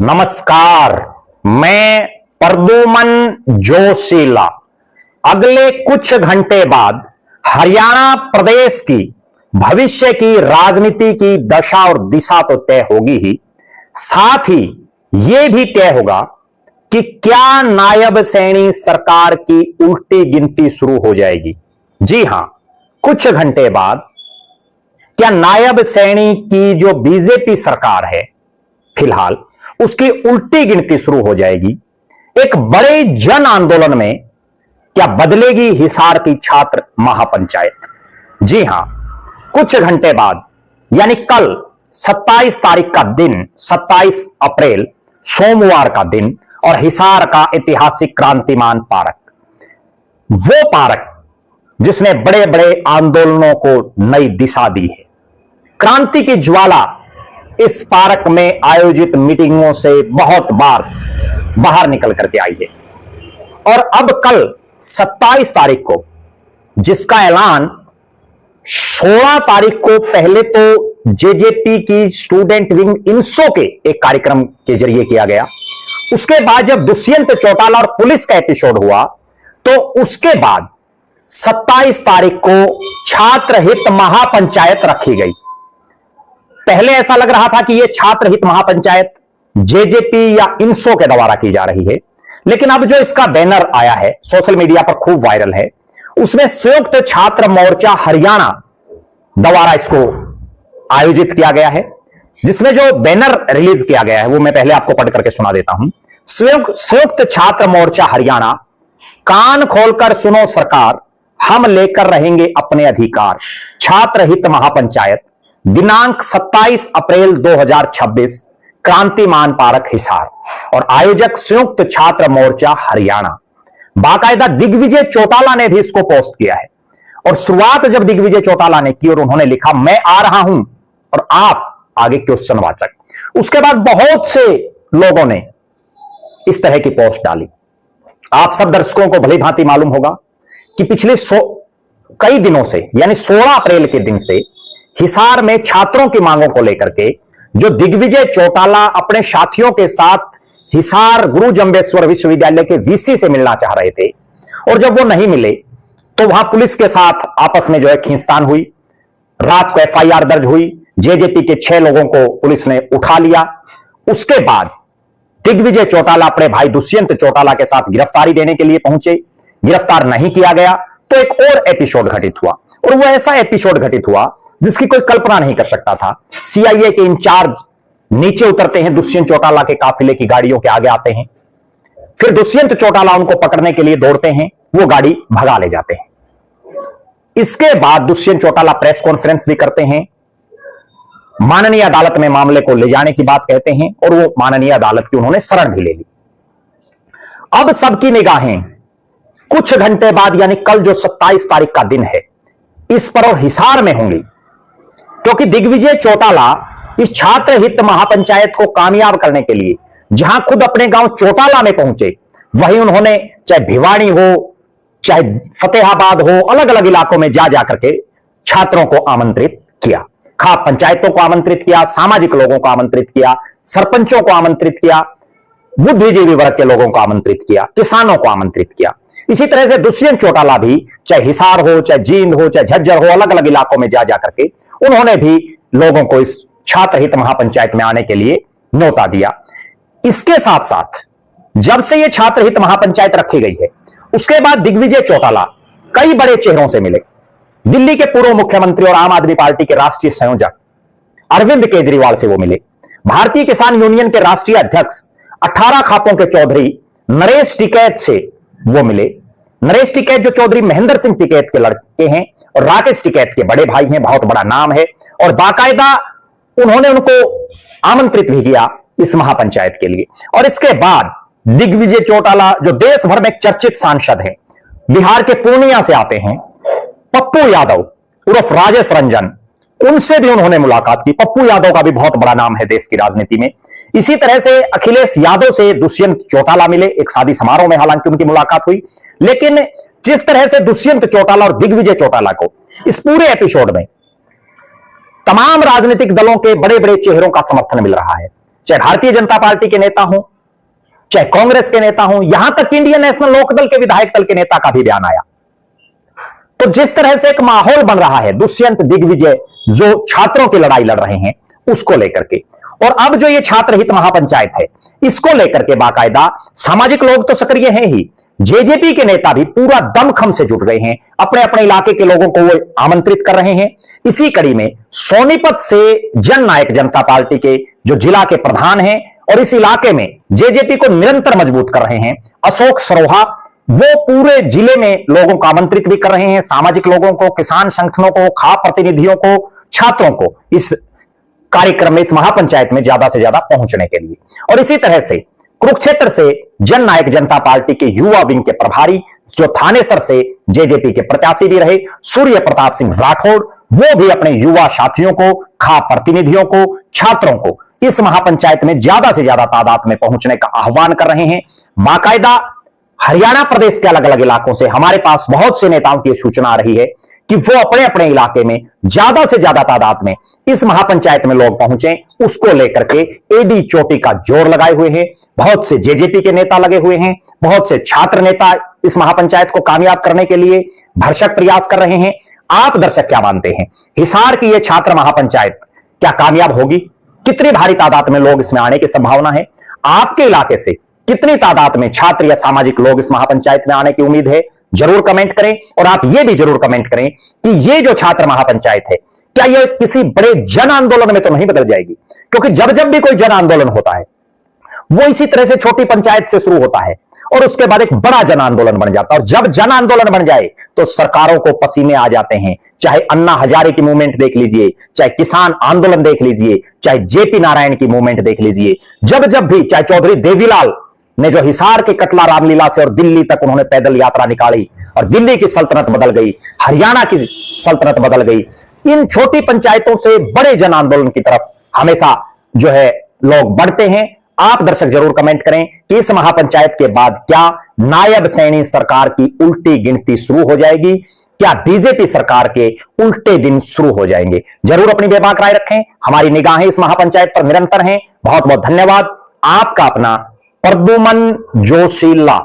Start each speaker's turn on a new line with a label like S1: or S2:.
S1: नमस्कार, मैं प्रद्युमन जोशीला। अगले कुछ घंटे बाद हरियाणा प्रदेश की भविष्य की राजनीति की दशा और दिशा तो तय होगी ही, साथ ही यह भी तय होगा कि क्या नायब सैनी सरकार की उल्टी गिनती शुरू हो जाएगी। जी हां, कुछ घंटे बाद क्या नायब सैनी की जो बीजेपी सरकार है फिलहाल, उसकी उल्टी गिनती शुरू हो जाएगी। एक बड़े जन आंदोलन में क्या बदलेगी हिसार की छात्र महापंचायत। जी हां, कुछ घंटे बाद यानी कल 27 तारीख का दिन, 27 अप्रैल सोमवार का दिन, और हिसार का ऐतिहासिक क्रांतिमान पार्क, वो पार्क जिसने बड़े बड़े आंदोलनों को नई दिशा दी है। क्रांति की ज्वाला इस पार्क में आयोजित मीटिंगों से बहुत बार बाहर निकल करके आई है, और अब कल 27 तारीख को जिसका ऐलान 16 तारीख को पहले तो जेजेपी की स्टूडेंट विंग इनसो के एक कार्यक्रम के जरिए किया गया, उसके बाद जब दुष्यंत चौटाला और पुलिस का एपिसोड हुआ, तो उसके बाद 27 तारीख को छात्र हित महापंचायत रखी गई। पहले ऐसा लग रहा था कि यह छात्र हित महापंचायत जेजेपी या इनसो के द्वारा की जा रही है, लेकिन अब जो इसका बैनर आया है, सोशल मीडिया पर खूब वायरल है, उसमें संयुक्त छात्र मोर्चा हरियाणा द्वारा इसको आयोजित किया गया है। जिसमें जो बैनर रिलीज किया गया है वो मैं पहले आपको पढ़ करके सुना देता हूं। संयुक्त छात्र मोर्चा हरियाणा, कान खोलकर सुनो सरकार, हम लेकर रहेंगे अपने अधिकार। छात्र हित महापंचायत, दिनांक 27 अप्रैल 2026, क्रांतिमान पार्क हिसार, और आयोजक संयुक्त छात्र मोर्चा हरियाणा। बाकायदा दिग्विजय चौटाला ने भी इसको पोस्ट किया है, और शुरुआत जब दिग्विजय चौटाला ने की और उन्होंने लिखा मैं आ रहा हूं और आप आगे क्वेश्चन वाचक, उसके बाद बहुत से लोगों ने इस तरह की पोस्ट डाली। आप सब दर्शकों को भली भांति मालूम होगा कि पिछले कई दिनों से यानी 16 अप्रैल के दिन से हिसार में छात्रों की मांगों को लेकर के जो दिग्विजय चौटाला अपने साथियों के साथ हिसार गुरु जंबेश्वर विश्वविद्यालय के वीसी से मिलना चाह रहे थे, और जब वो नहीं मिले तो वहां पुलिस के साथ आपस में जो है खींचतान हुई। रात को एफआईआर दर्ज हुई, जेजेपी के 6 लोगों को पुलिस ने उठा लिया। उसके बाद दिग्विजय चौटाला अपने भाई दुष्यंत चौटाला के साथ गिरफ्तारी देने के लिए पहुंचे। गिरफ्तार नहीं किया गया तो एक और एपिसोड घटित हुआ, और वो ऐसा एपिसोड घटित हुआ जिसकी कोई कल्पना नहीं कर सकता था। सीआईए के इंचार्ज नीचे उतरते हैं, दुष्यंत चौटाला के काफिले की गाड़ियों के आगे आते हैं, फिर दुष्यंत चौटाला उनको पकड़ने के लिए दौड़ते हैं, वो गाड़ी भगा ले जाते हैं। इसके बाद दुष्यंत चौटाला प्रेस कॉन्फ्रेंस भी करते हैं, माननीय अदालत में मामले को ले जाने की बात कहते हैं, और वो माननीय अदालत की उन्होंने शरण भी ले ली। अब सबकी निगाहें कुछ घंटे बाद यानी कल जो 27 तारीख का दिन है, इस पर और हिसार में होंगी, क्योंकि दिग्विजय चौटाला इस छात्र हित महापंचायत को कामयाब करने के लिए जहां खुद अपने गांव चौटाला में पहुंचे, वहीं उन्होंने चाहे भिवाड़ी हो चाहे फतेहाबाद हो, अलग अलग इलाकों में जा जाकर के छात्रों को आमंत्रित किया, खास पंचायतों को आमंत्रित किया, सामाजिक लोगों को आमंत्रित किया, सरपंचों को आमंत्रित किया, बुद्धिजीवी वर्ग के लोगों को आमंत्रित किया, किसानों को आमंत्रित किया। इसी तरह से दुष्यंत चौटाला भी चाहे हिसार हो, चाहे जींद हो, चाहे झज्जर हो, अलग अलग इलाकों में जा जाकर के उन्होंने भी लोगों को इस छात्र हित महापंचायत में आने के लिए न्योता दिया। इसके साथ साथ जब से यह छात्र हित महापंचायत रखी गई है, उसके बाद दिग्विजय चौटाला कई बड़े चेहरों से मिले। दिल्ली के पूर्व मुख्यमंत्री और आम आदमी पार्टी के राष्ट्रीय संयोजक अरविंद केजरीवाल से वो मिले। भारतीय किसान यूनियन के राष्ट्रीय अध्यक्ष 18 खापों के चौधरी नरेश टिकैत से वो मिले। नरेश टिकैत जो चौधरी महेंद्र सिंह टिकैत के लड़के हैं और राकेश टिकैत के बड़े भाई हैं, बहुत बड़ा नाम है, और बाकायदा उन्होंने उनको आमंत्रित भी किया इस महापंचायत के लिए। और इसके बाद दिग्विजय चौटाला जो देश भर में चर्चित सांसद हैं, बिहार के पूर्णिया से आते हैं, पप्पू यादव उर्फ राजेश रंजन, उनसे भी उन्होंने मुलाकात की। पप्पू यादव का भी बहुत बड़ा नाम है देश की राजनीति में। इसी तरह से अखिलेश यादव से दुष्यंत चौटाला मिले, एक शादी समारोह में हालांकि उनकी मुलाकात हुई। लेकिन जिस तरह से दुष्यंत चौटाला और दिग्विजय चौटाला को इस पूरे एपिसोड में तमाम राजनीतिक दलों के बड़े बड़े चेहरों का समर्थन मिल रहा है, चाहे भारतीय जनता पार्टी के नेता हो, चाहे कांग्रेस के नेता हो, यहां तक कि इंडियन नेशनल लोकदल के विधायक दल के नेता का भी बयान आया। तो जिस तरह से एक माहौल बन रहा है दुष्यंत दिग्विजय जो छात्रों की लड़ाई लड़ रहे हैं उसको लेकर के, और अब जो ये छात्र हित महापंचायत है इसको लेकर के बाकायदा सामाजिक लोग तो सक्रिय हैं ही, जेजेपी के नेता भी पूरा दमखम से जुट गए हैं, अपने अपने इलाके के लोगों को वो आमंत्रित कर रहे हैं। इसी कड़ी में सोनीपत से जननायक जनता पार्टी के जो जिला के प्रधान हैं और इस इलाके में जेजेपी को निरंतर मजबूत कर रहे हैं अशोक सरोहा, वो पूरे जिले में लोगों को आमंत्रित भी कर रहे हैं, सामाजिक लोगों को, किसान संगठनों को, खा प्रतिनिधियों को, छात्रों को इस कार्यक्रम में, इस महापंचायत में ज्यादा से ज्यादा पहुंचने के लिए। और इसी तरह से कुरुक्षेत्र से जननायक जनता पार्टी के युवा विंग के प्रभारी जो थानेसर से जेजेपी के प्रत्याशी भी रहे सूर्य प्रताप सिंह राठौड़, वो भी अपने युवा साथियों को, खा प्रतिनिधियों को, छात्रों को इस महापंचायत में ज्यादा से ज्यादा तादाद में पहुंचने का आह्वान कर रहे हैं। बाकायदा हरियाणा प्रदेश के अलग अलग इलाकों से हमारे पास बहुत से नेताओं की सूचना आ रही है कि वो अपने अपने इलाके में ज्यादा से ज्यादा तादाद में इस महापंचायत में लोग पहुंचे, उसको लेकर के एडी चोटी का जोर लगाए हुए हैं। बहुत से जेजेपी के नेता लगे हुए हैं, बहुत से छात्र नेता इस महापंचायत को कामयाब करने के लिए भरसक प्रयास कर रहे हैं। आप दर्शक क्या मानते हैं, हिसार की यह छात्र महापंचायत क्या कामयाब होगी? कितनी भारी तादाद में लोग इसमें आने की संभावना है? आपके इलाके से कितनी तादाद में छात्र या सामाजिक लोग इस महापंचायत में आने की उम्मीद है? जरूर कमेंट करें। और आप यह भी जरूर कमेंट करें कि यह जो छात्र महापंचायत है क्या यह किसी बड़े जन आंदोलन में तो नहीं बदल जाएगी? क्योंकि जब जब भी कोई जन आंदोलन होता है वो इसी तरह से छोटी पंचायत से शुरू होता है और उसके बाद एक बड़ा जन आंदोलन बन जाता है। और जब जन आंदोलन बन जाए तो सरकारों को पसीने आ जाते हैं। चाहे अन्ना हजारे की मूवमेंट देख लीजिए, चाहे किसान आंदोलन देख लीजिए, चाहे जेपी नारायण की मूवमेंट देख लीजिए, जब जब भी, चाहे चौधरी देवीलाल ने जो हिसार के कटला रामलीला से और दिल्ली तक उन्होंने पैदल यात्रा निकाली और दिल्ली की सल्तनत बदल गई, हरियाणा की सल्तनत बदल गई, इन छोटी पंचायतों से बड़े जन आंदोलन की तरफ हमेशा जो है लोग बढ़ते हैं। आप दर्शक जरूर कमेंट करें कि इस महापंचायत के बाद क्या नायब सैनी सरकार की उल्टी गिनती शुरू हो जाएगी? क्या बीजेपी सरकार के उल्टे दिन शुरू हो जाएंगे? जरूर अपनी बेबाक राय रखें। हमारी निगाहें इस महापंचायत पर निरंतर हैं। बहुत बहुत धन्यवाद। आपका अपना प्रद्युमन जोशीला।